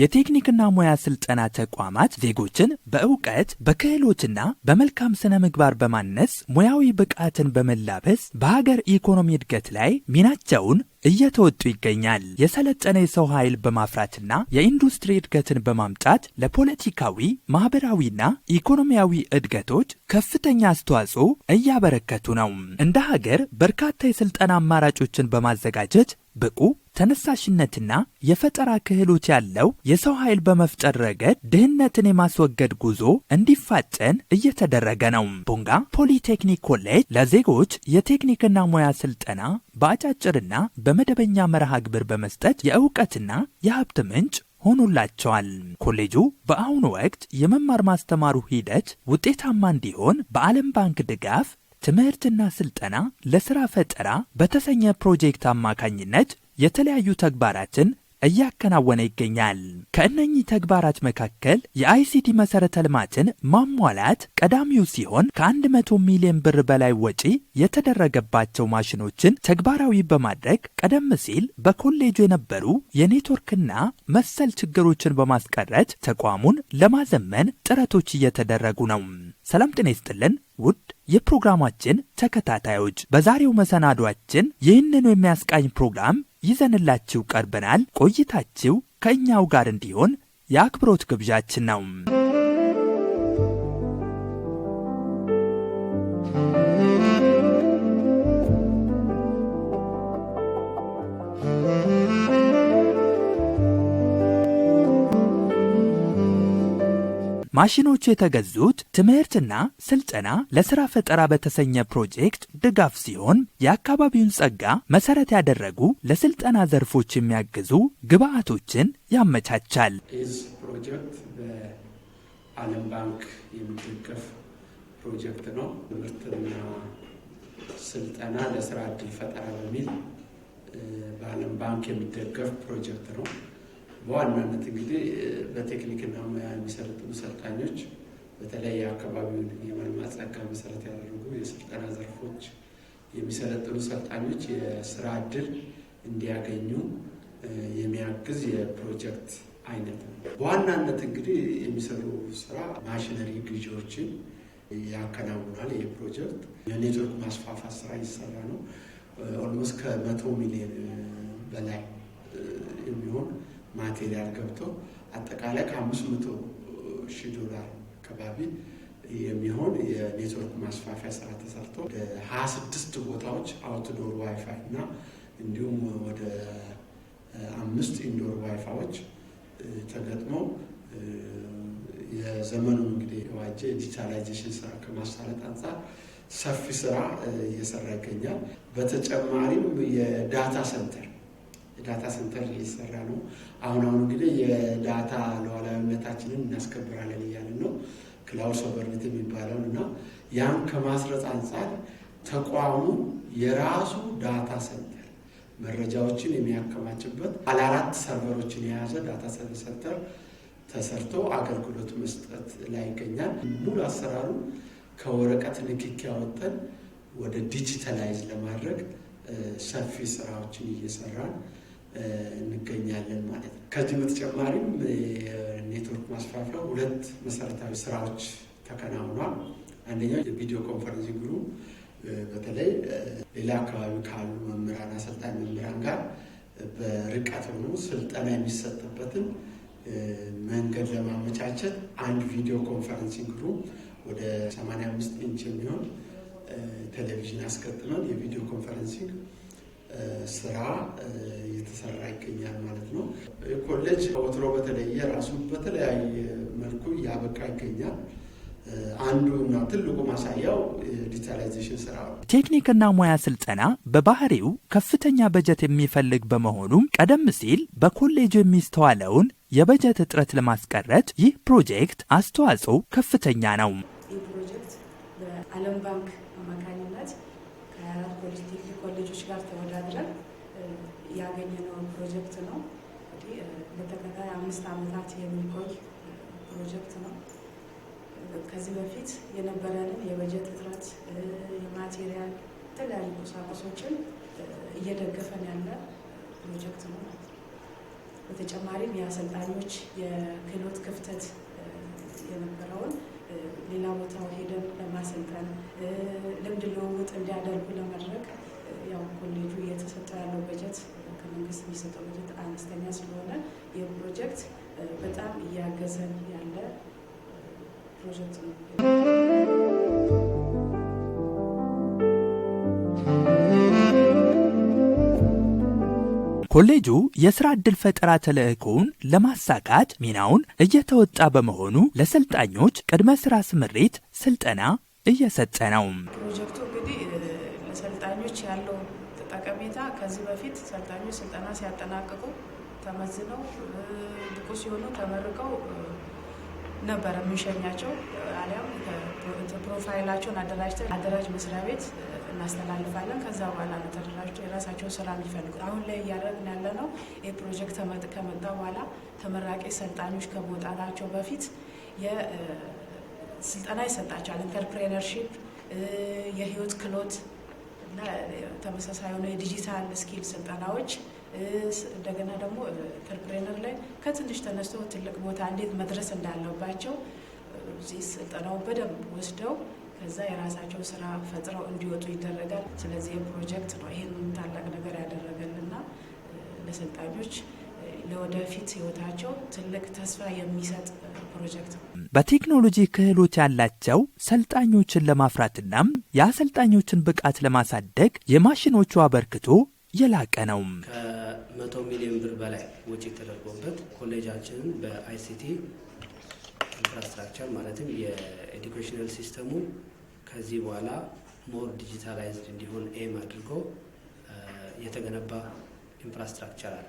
የቴክኒክና ሙያ ስልጠና ተቋማት ዜጎችን በእውቀት በክህሎትና በመልካም ስነ ምግባር በማነጽ ሙያዊ ብቃትን በመላበስ በሀገር ኢኮኖሚ እድገት ላይ ሚናቸውን እየተወጡ ይገኛል። የሰለጠነ የሰው ኃይል በማፍራትና የኢንዱስትሪ እድገትን በማምጣት ለፖለቲካዊ ማህበራዊና ኢኮኖሚያዊ እድገቶች ከፍተኛ አስተዋጽኦ እያበረከቱ ነው። እንደ ሀገር በርካታ የስልጠና አማራጮችን በማዘጋጀት ብቁ ተነሳሽነትና የፈጠራ ክህሎት ያለው የሰው ኃይል በመፍጠር ረገድ ድህነትን የማስወገድ ጉዞ እንዲፋጠን እየተደረገ ነው። ቦንጋ ፖሊቴክኒክ ኮሌጅ ለዜጎች የቴክኒክና ሙያ ስልጠና በአጫጭርና በመደበኛ መርሃ ግብር በመስጠት የእውቀትና የሀብት ምንጭ ሆኖላቸዋል። ኮሌጁ በአሁኑ ወቅት የመማር ማስተማሩ ሂደት ውጤታማ እንዲሆን በዓለም ባንክ ድጋፍ ትምህርትና ስልጠና ለሥራ ፈጠራ በተሰኘ ፕሮጀክት አማካኝነት የተለያዩ ተግባራትን እያከናወነ ይገኛል። ከእነኚህ ተግባራት መካከል የአይሲቲ መሰረተ ልማትን ማሟላት ቀዳሚው ሲሆን ከ100 ሚሊዮን ብር በላይ ወጪ የተደረገባቸው ማሽኖችን ተግባራዊ በማድረግ ቀደም ሲል በኮሌጁ የነበሩ የኔትወርክና መሰል ችግሮችን በማስቀረት ተቋሙን ለማዘመን ጥረቶች እየተደረጉ ነው። ሰላም ጤና ይስጥልን ውድ የፕሮግራማችን ተከታታዮች፣ በዛሬው መሰናዷችን ይህንኑ የሚያስቃኝ ፕሮግራም ይዘንላችሁ ቀርበናል። ቆይታችሁ ከእኛው ጋር እንዲሆን የአክብሮት ግብዣችን ነው። ማሽኖቹ የተገዙት ትምህርትና ስልጠና ለሥራ ፈጠራ በተሰኘ ፕሮጀክት ድጋፍ ሲሆን የአካባቢውን ጸጋ መሰረት ያደረጉ ለስልጠና ዘርፎች የሚያግዙ ግብአቶችን ያመቻቻል። ይህ ፕሮጀክት በዓለም ባንክ የሚደገፍ ፕሮጀክት ነው። ትምህርትና ስልጠና ለሥራ ዕድል ፈጠራ በሚል በዓለም ባንክ የሚደገፍ ፕሮጀክት ነው። በዋናነት እንግዲህ በቴክኒክና ሙያ የሚሰለጥኑ ሰልጣኞች በተለይ የአካባቢውን የመልማት ጸጋ መሰረት ያደረጉ የስልጠና ዘርፎች የሚሰለጥኑ ሰልጣኞች የስራ ዕድል እንዲያገኙ የሚያግዝ የፕሮጀክት አይነት ነው። በዋናነት እንግዲህ የሚሰሩ ስራ ማሽነሪ ግዢዎችን ያከናውናል። ይህ ፕሮጀክት የኔትወርክ ማስፋፋት ስራ ይሰራ ነው። ኦልሞስት ከ100 ሚሊዮን በላይ የሚሆን ማቴሪያል ገብቶ አጠቃላይ ከ500 ሺህ ዶላር አካባቢ የሚሆን የኔትወርክ ማስፋፊያ ስራ ተሰርቶ ወደ 26 ቦታዎች አውትዶር ዋይፋይ እና እንዲሁም ወደ 5 ኢንዶር ዋይፋዮች ተገጥመው የዘመኑን እንግዲህ የዋጀ ዲጂታላይዜሽን ስራ ከማሳለጥ አንጻር ሰፊ ስራ እየሰራ ይገኛል። በተጨማሪም የዳታ ሴንተር እየሰራ ነው። አሁን እንግዲህ የዳታ ሉዓላዊነታችንን እናስከብራለን እያልን ነው። ክላውድ ሶቨርኒቲ የሚባለውን እና ያን ከማስረጽ አንጻር ተቋሙ የራሱ ዳታ ሴንተር መረጃዎችን የሚያከማችበት 4 ሰርቨሮችን የያዘ ዳታ ሴንተር ተሰርቶ አገልግሎት መስጠት ላይ ይገኛል። ሙሉ አሰራሩ ከወረቀት ንክኪ ያወጣን ወደ ዲጂታላይዝ ለማድረግ ሰፊ ስራዎችን እየሰራን እንገኛለን ማለት ነው። ከዚህ በተጨማሪም የኔትወርክ ማስፋፊያ 2 መሰረታዊ ስራዎች ተከናውኗል። አንደኛው የቪዲዮ ኮንፈረንሲንግ ግሩፕ በተለይ ሌላ አካባቢ ካሉ መምህራን አሰልጣኝ መምህራን ጋር በርቀት ሆኖ ስልጠና የሚሰጥበትን መንገድ ለማመቻቸት አንድ ቪዲዮ ኮንፈረንሲንግ ግሩፕ ወደ 85 ኢንች የሚሆን ቴሌቪዥን አስገጥመን የቪዲዮ ኮንፈረንሲንግ ስራ እየተሰራ ይገኛል ማለት ነው። ኮሌጅ ወትሮ በተለየ ራሱ በተለያየ መልኩ እያበቃ ይገኛል። አንዱና ትልቁ ማሳያው ዲጂታላይዜሽን ስራ ነው። ቴክኒክና ሙያ ስልጠና በባህሪው ከፍተኛ በጀት የሚፈልግ በመሆኑም ቀደም ሲል በኮሌጁ የሚስተዋለውን የበጀት እጥረት ለማስቀረት ይህ ፕሮጀክት አስተዋጽኦ ከፍተኛ ነው። ይህ ፕሮጀክት በዓለም ባንክ አማካኝነት ከ4 ፖሊቴክኒክ ኮሌጆች ጋር ተወዳድረን ያገኘነው ፕሮጀክት ነው። ለተከታታይ 5 ዓመታት የሚቆይ ፕሮጀክት ነው። ከዚህ በፊት የነበረንን የበጀት እጥረት፣ የማቴሪያል የተለያዩ ቁሳቁሶችን እየደገፈን ያለ ፕሮጀክት ነው። በተጨማሪም የአሰልጣኞች የክህሎት ክፍተት የነበረውን ሌላ ቦታ ሄደን ለማሰልጠን ልምድ ልውውጥ እንዲያደርጉ ለማድረግ ያው ኮሌጁ እየተሰጠ ያለው በጀት ከመንግስት የሚሰጠው በጀት አነስተኛ ስለሆነ ይህ ፕሮጀክት በጣም እያገዘን ያለ ፕሮጀክት ነው። ኮሌጁ የሥራ ዕድል ፈጠራ ተልዕኮውን ለማሳካት ሚናውን እየተወጣ በመሆኑ ለሰልጣኞች ቅድመ ሥራ ስምሪት ስልጠና እየሰጠ ነው። ፕሮጀክቱ እንግዲህ ለሰልጣኞች ያለው ጠቀሜታ ከዚህ በፊት ሰልጣኞች ስልጠና ሲያጠናቅቁ ተመዝነው ብቁ ሲሆኑ ተመርቀው ነበር የምንሸኛቸው። አሊያም ፕሮፋይላቸውን አደራጅተን አደራጅ መስሪያ ቤት እናስተላልፋለን። ከዛ በኋላ ተደራጅተው የራሳቸውን ስራ የሚፈልጉ አሁን ላይ እያደረግን ያለ ነው። ይህ ፕሮጀክት ከመጣ በኋላ ተመራቂ ሰልጣኞች ከመውጣታቸው በፊት ስልጠና ይሰጣቸዋል። ኢንተርፕሬነርሺፕ፣ የህይወት ክህሎት እና ተመሳሳይ የሆነ የዲጂታል ስኪል ስልጠናዎች እንደገና ደግሞ ኢንተርፕሬነር ላይ ከትንሽ ተነስቶ ትልቅ ቦታ እንዴት መድረስ እንዳለባቸው እዚህ ስልጠናውን በደንብ ወስደው ከዛ የራሳቸው ስራ ፈጥረው እንዲወጡ ይደረጋል። ስለዚህ የፕሮጀክት ነው ይሄን ታላቅ ነገር ያደረገልና ለሰልጣኞች ለወደፊት ህይወታቸው ትልቅ ተስፋ የሚሰጥ ፕሮጀክት ነው። በቴክኖሎጂ ክህሎት ያላቸው ሰልጣኞችን ለማፍራትና የአሰልጣኞችን ብቃት ለማሳደግ የማሽኖቹ አበርክቶ የላቀ ነው። ከ100 ሚሊዮን ብር በላይ ወጪ ተደርጎበት ኮሌጃችንን በአይሲቲ ኢንፍራስትራክቸር ማለትም የኤዱኬሽናል ሲስተሙ ከዚህ በኋላ ሞር ዲጂታላይዝድ እንዲሆን ኤም አድርጎ የተገነባ ኢንፍራስትራክቸር አለ።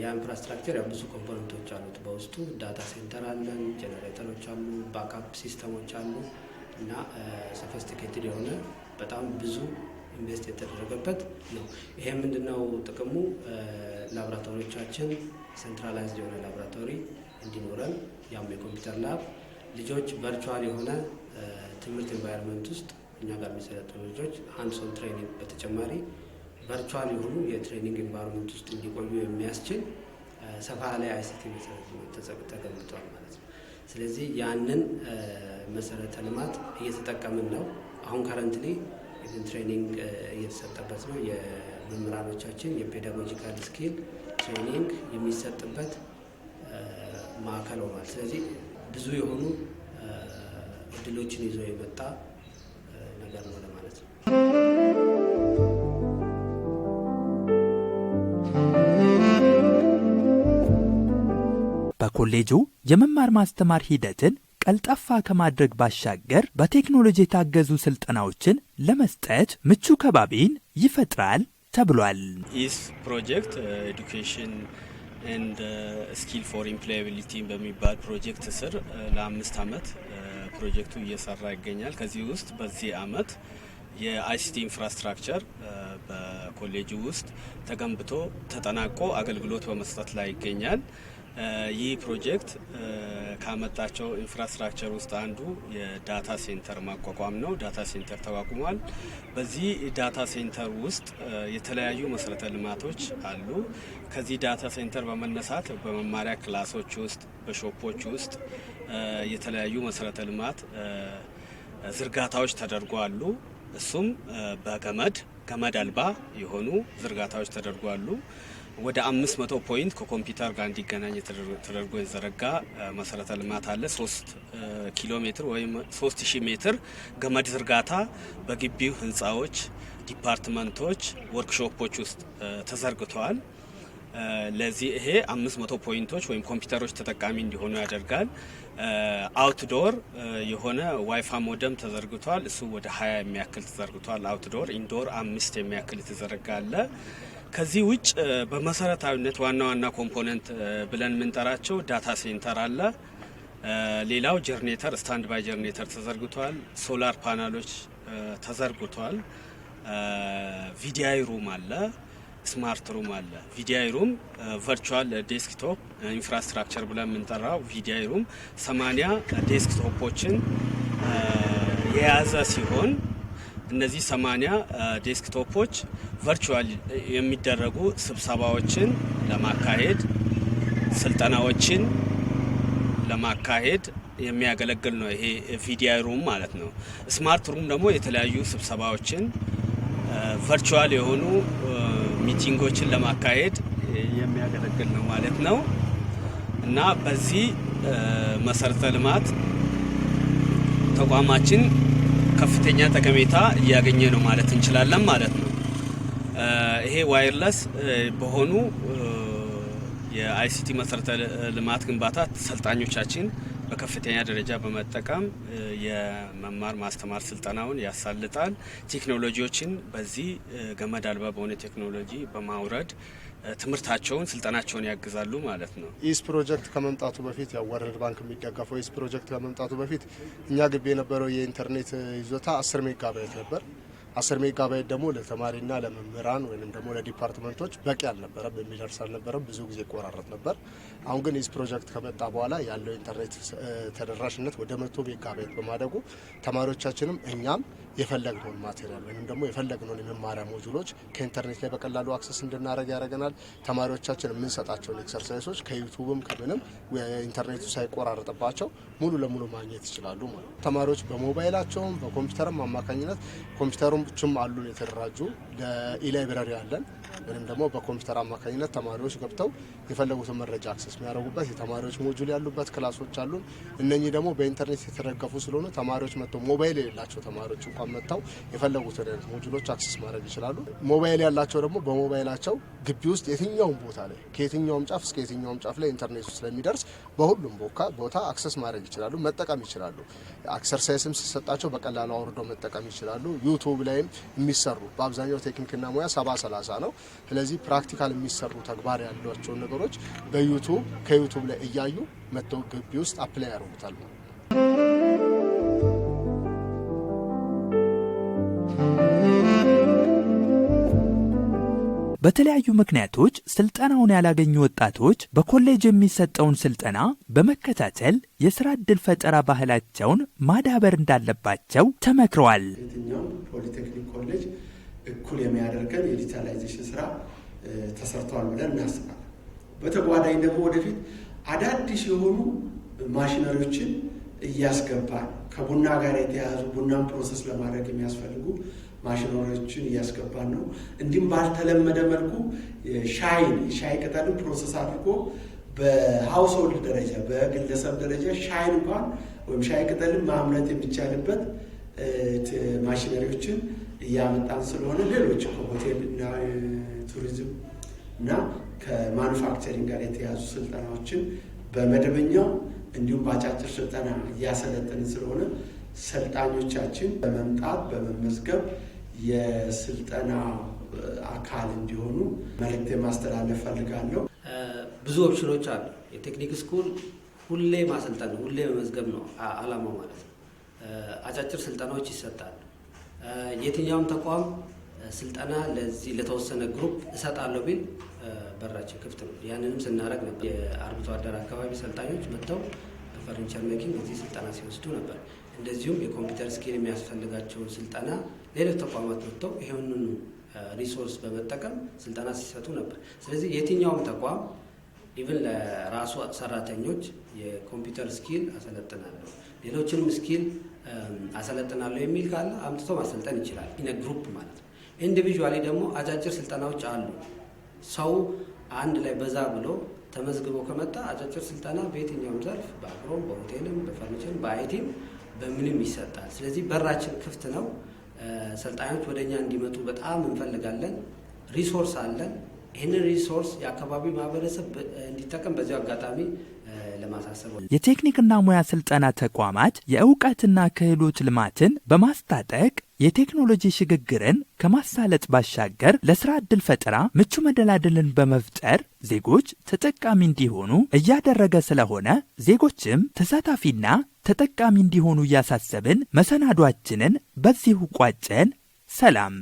ያ ኢንፍራስትራክቸር ያው ብዙ ኮምፖነንቶች አሉት። በውስጡ ዳታ ሴንተር አለን፣ ጄኔሬተሮች አሉ፣ ባክአፕ ሲስተሞች አሉ እና ሶፊስቲኬትድ የሆነ በጣም ብዙ ኢንቨስት የተደረገበት ነው። ይሄ ምንድነው ጥቅሙ? ላቦራቶሪዎቻችን ሴንትራላይዝድ የሆነ ላቦራቶሪ እንዲኖረን፣ ያም የኮምፒውተር ላብ ልጆች ቨርቹዋል የሆነ ትምህርት ኤንቫይሮንመንት ውስጥ እኛ ጋር የሚሰለጥኑ ልጆች ሃንድስ ኦን ትሬኒንግ በተጨማሪ ቨርቹዋል የሆኑ የትሬኒንግ ኤንቫይሮንመንት ውስጥ እንዲቆዩ የሚያስችል ሰፋ ላይ አይሲቲ መሰረተ ተገንብቷል ማለት ነው። ስለዚህ ያንን መሰረተ ልማት እየተጠቀምን ነው። አሁን ከረንትሊ ትሬኒንግ እየተሰጠበት ነው። የመምህራኖቻችን የፔዳጎጂካል ስኪል ትሬኒንግ የሚሰጥበት ማዕከል ሆኗል። ስለዚህ ብዙ የሆኑ እድሎችን ይዞ የመጣ ነገር ነው ለማለት ነው። በኮሌጁ የመማር ማስተማር ሂደትን ቀልጣፋ ከማድረግ ባሻገር በቴክኖሎጂ የታገዙ ስልጠናዎችን ለመስጠት ምቹ ከባቢን ይፈጥራል ተብሏል። ይህ ፕሮጀክት ኤዱኬሽን ኤንድ ስኪል ፎር ኢምፕሎያቢሊቲ በሚባል ፕሮጀክት ስር ለ5 ዓመት ፕሮጀክቱ እየሰራ ይገኛል። ከዚህ ውስጥ በዚህ ዓመት የአይሲቲ ኢንፍራስትራክቸር በኮሌጁ ውስጥ ተገንብቶ ተጠናቆ አገልግሎት በመስጠት ላይ ይገኛል። ይህ ፕሮጀክት ካመጣቸው ኢንፍራስትራክቸር ውስጥ አንዱ የዳታ ሴንተር ማቋቋም ነው። ዳታ ሴንተር ተቋቁሟል። በዚህ ዳታ ሴንተር ውስጥ የተለያዩ መሰረተ ልማቶች አሉ። ከዚህ ዳታ ሴንተር በመነሳት በመማሪያ ክላሶች ውስጥ፣ በሾፖች ውስጥ የተለያዩ መሰረተ ልማት ዝርጋታዎች ተደርጓሉ። እሱም ገመድ አልባ የሆኑ ዝርጋታዎች ተደርጓሉ። ወደ 500 ፖይንት ከኮምፒውተር ጋር እንዲገናኝ ተደርጎ የተዘረጋ መሰረተ ልማት አለ። 3 ኪሎ ሜትር ወይም 3000 ሜትር ገመድ ዝርጋታ በግቢው ህንፃዎች፣ ዲፓርትመንቶች፣ ወርክሾፖች ውስጥ ተዘርግተዋል። ለዚህ ይሄ 500 ፖይንቶች ወይም ኮምፒውተሮች ተጠቃሚ እንዲሆኑ ያደርጋል። አውትዶር የሆነ ዋይፋይ ሞደም ተዘርግቷል። እሱ ወደ 20 የሚያክል ተዘርግቷል። አውትዶር፣ ኢንዶር 5 የሚያክል የተዘረጋ አለ። ከዚህ ውጭ በመሰረታዊነት ዋና ዋና ኮምፖነንት ብለን የምንጠራቸው ዳታ ሴንተር አለ። ሌላው ጀርኔተር፣ ስታንድ ባይ ጀርኔተር ተዘርግቷል። ሶላር ፓናሎች ተዘርግቷል። ቪዲአይ ሩም አለ። ስማርት ሩም አለ። ቪዲአይ ሩም ቨርቹዋል ዴስክቶፕ ኢንፍራስትራክቸር ብለን የምንጠራው ቪዲአይ ሩም 80 ዴስክቶፖችን የያዘ ሲሆን እነዚህ 80 ዴስክቶፖች ቨርቹዋል የሚደረጉ ስብሰባዎችን ለማካሄድ ስልጠናዎችን ለማካሄድ የሚያገለግል ነው። ይሄ ቪዲአይ ሩም ማለት ነው። ስማርት ሩም ደግሞ የተለያዩ ስብሰባዎችን ቨርቹዋል የሆኑ ሚቲንጎችን ለማካሄድ የሚያገለግል ነው ማለት ነው እና በዚህ መሰረተ ልማት ተቋማችን ከፍተኛ ጠቀሜታ እያገኘ ነው ማለት እንችላለን ማለት ነው። ይሄ ዋይርለስ በሆኑ የአይሲቲ መሰረተ ልማት ግንባታ ሰልጣኞቻችን በከፍተኛ ደረጃ በመጠቀም የመማር ማስተማር ስልጠናውን ያሳልጣል። ቴክኖሎጂዎችን በዚህ ገመድ አልባ በሆነ ቴክኖሎጂ በማውረድ ትምህርታቸውን ስልጠናቸውን ያግዛሉ ማለት ነው። ኢስ ፕሮጀክት ከመምጣቱ በፊት ያው ወርልድ ባንክ የሚደገፈው ኢስ ፕሮጀክት ከመምጣቱ በፊት እኛ ግቢ የነበረው የኢንተርኔት ይዞታ 10 ሜጋባይት ነበር። 10 ሜጋባይት ደግሞ ለተማሪና ለመምህራን ወይም ደግሞ ለዲፓርትመንቶች በቂ አልነበረም፣ የሚደርስ አልነበረም፣ ብዙ ጊዜ ይቆራረጥ ነበር። አሁን ግን ኢስ ፕሮጀክት ከመጣ በኋላ ያለው ኢንተርኔት ተደራሽነት ወደ 100 ሜጋባይት በማደጉ ተማሪዎቻችንም እኛም የፈለግነውን ማቴሪያል ወይም ደግሞ የፈለግነውን የመማሪያ ሞጁሎች ከኢንተርኔት ላይ በቀላሉ አክሰስ እንድናደርግ ያደርገናል። ተማሪዎቻችን የምንሰጣቸውን ኤክሰርሳይሶች ከዩቱብም ከምንም ኢንተርኔቱ ሳይቆራረጥባቸው ሙሉ ለሙሉ ማግኘት ይችላሉ ማለት ነው። ተማሪዎች በሞባይላቸውም በኮምፒውተርም አማካኝነት ኮምፒውተሮችም አሉን የተደራጁ ለኢላይብረሪ አለን ወይም ደግሞ በኮምፒውተር አማካኝነት ተማሪዎች ገብተው የፈለጉትን መረጃ አክሰስ የሚያደርጉበት የተማሪዎች ሞጁል ያሉበት ክላሶች አሉን። እነኚህ ደግሞ በኢንተርኔት የተደገፉ ስለሆነ ተማሪዎች መጥተው ሞባይል የሌላቸው ተማሪዎች እንኳን መጥተው የፈለጉትን አይነት ሞጁሎች አክሰስ ማድረግ ይችላሉ። ሞባይል ያላቸው ደግሞ በሞባይላቸው ግቢ ውስጥ የትኛውም ቦታ ላይ ከየትኛውም ጫፍ እስከ የትኛውም ጫፍ ላይ ኢንተርኔቱ ስለሚደርስ በሁሉም ቦታ አክሰስ ማድረግ ይችላሉ፣ መጠቀም ይችላሉ። ኤክሰርሳይስም ሲሰጣቸው በቀላሉ አውርደው መጠቀም ይችላሉ። ዩቱብ ላይም የሚሰሩ በአብዛኛው ቴክኒክና ሙያ 70-30 ነው። ስለዚህ ፕራክቲካል የሚሰሩ ተግባር ያሏቸውን ነገሮች በዩቱብ ከዩቱብ ላይ እያዩ መጥተው ግቢ ውስጥ አፕላይ ያደርጉታል። በተለያዩ ምክንያቶች ስልጠናውን ያላገኙ ወጣቶች በኮሌጅ የሚሰጠውን ስልጠና በመከታተል የስራ ዕድል ፈጠራ ባህላቸውን ማዳበር እንዳለባቸው ተመክረዋል። የትኛውም ፖሊቴክኒክ ኮሌጅ እኩል የሚያደርገን የዲጂታላይዜሽን ስራ ተሰርቷል ብለን እናስባለን። በተጓዳኝ ደግሞ ወደፊት አዳዲስ የሆኑ ማሽነሪዎችን እያስገባን ከቡና ጋር የተያያዙ ቡናን ፕሮሰስ ለማድረግ የሚያስፈልጉ ማሽነሪዎችን እያስገባን ነው። እንዲሁም ባልተለመደ መልኩ ሻይ ቅጠልን ፕሮሰስ አድርጎ በሃውስሆልድ ደረጃ በግለሰብ ደረጃ ሻይን እንኳን ወይም ሻይ ቅጠልን ማምረት የሚቻልበት ማሽነሪዎችን እያመጣን ስለሆነ ሌሎች ከሆቴል እና ቱሪዝም እና ከማኑፋክቸሪንግ ጋር የተያዙ ስልጠናዎችን በመደበኛው እንዲሁም በአጫጭር ስልጠና እያሰለጠንን ስለሆነ ሰልጣኞቻችን በመምጣት በመመዝገብ የስልጠና አካል እንዲሆኑ መልእክት ማስተላለፍ ፈልጋለሁ። ብዙ ኦፕሽኖች አሉ። የቴክኒክ ስኩል ሁሌ ማሰልጠን ነው፣ ሁሌ መመዝገብ ነው አላማው ማለት ነው። አጫጭር ስልጠናዎች ይሰጣሉ። የትኛውም ተቋም ስልጠና ለዚህ ለተወሰነ ግሩፕ እሰጣለሁ ቢል በራችን ክፍት ነው። ያንንም ስናደርግ ነበር። የአርብቶ አደር አካባቢ ሰልጣኞች መጥተው በፈርኒቸር ሜኪንግ እዚህ ስልጠና ሲወስዱ ነበር። እንደዚሁም የኮምፒውተር ስኪል የሚያስፈልጋቸውን ስልጠና ሌሎች ተቋማት መጥተው ይሄንን ሪሶርስ በመጠቀም ስልጠና ሲሰጡ ነበር። ስለዚህ የትኛውም ተቋም ኢቭን ለራሱ ሰራተኞች የኮምፒውተር ስኪል አሰለጥናለሁ፣ ሌሎችንም ስኪል አሰለጥናለሁ የሚል ካለ አምጥቶ ማሰልጠን ይችላል። ኢነ ግሩፕ ማለት ነው። ኢንዲቪዥዋሊ ደግሞ አጫጭር ስልጠናዎች አሉ። ሰው አንድ ላይ በዛ ብሎ ተመዝግቦ ከመጣ አጫጭር ስልጠና በየትኛውም ዘርፍ በአግሮም፣ በሆቴልም፣ በፈርኒቸርም፣ በአይቲም በምንም ይሰጣል። ስለዚህ በራችን ክፍት ነው። ሰልጣኞች ወደኛ እንዲመጡ በጣም እንፈልጋለን። ሪሶርስ አለን። ይህንን ሪሶርስ የአካባቢ ማህበረሰብ እንዲጠቀም በዚሁ አጋጣሚ ለማሳሰብ የቴክኒክና ሙያ ስልጠና ተቋማት የእውቀትና ክህሎት ልማትን በማስታጠቅ የቴክኖሎጂ ሽግግርን ከማሳለጥ ባሻገር ለስራ ዕድል ፈጠራ ምቹ መደላደልን በመፍጠር ዜጎች ተጠቃሚ እንዲሆኑ እያደረገ ስለሆነ ዜጎችም ተሳታፊና ተጠቃሚ እንዲሆኑ እያሳሰብን መሰናዷችንን በዚሁ ቋጨን። ሰላም።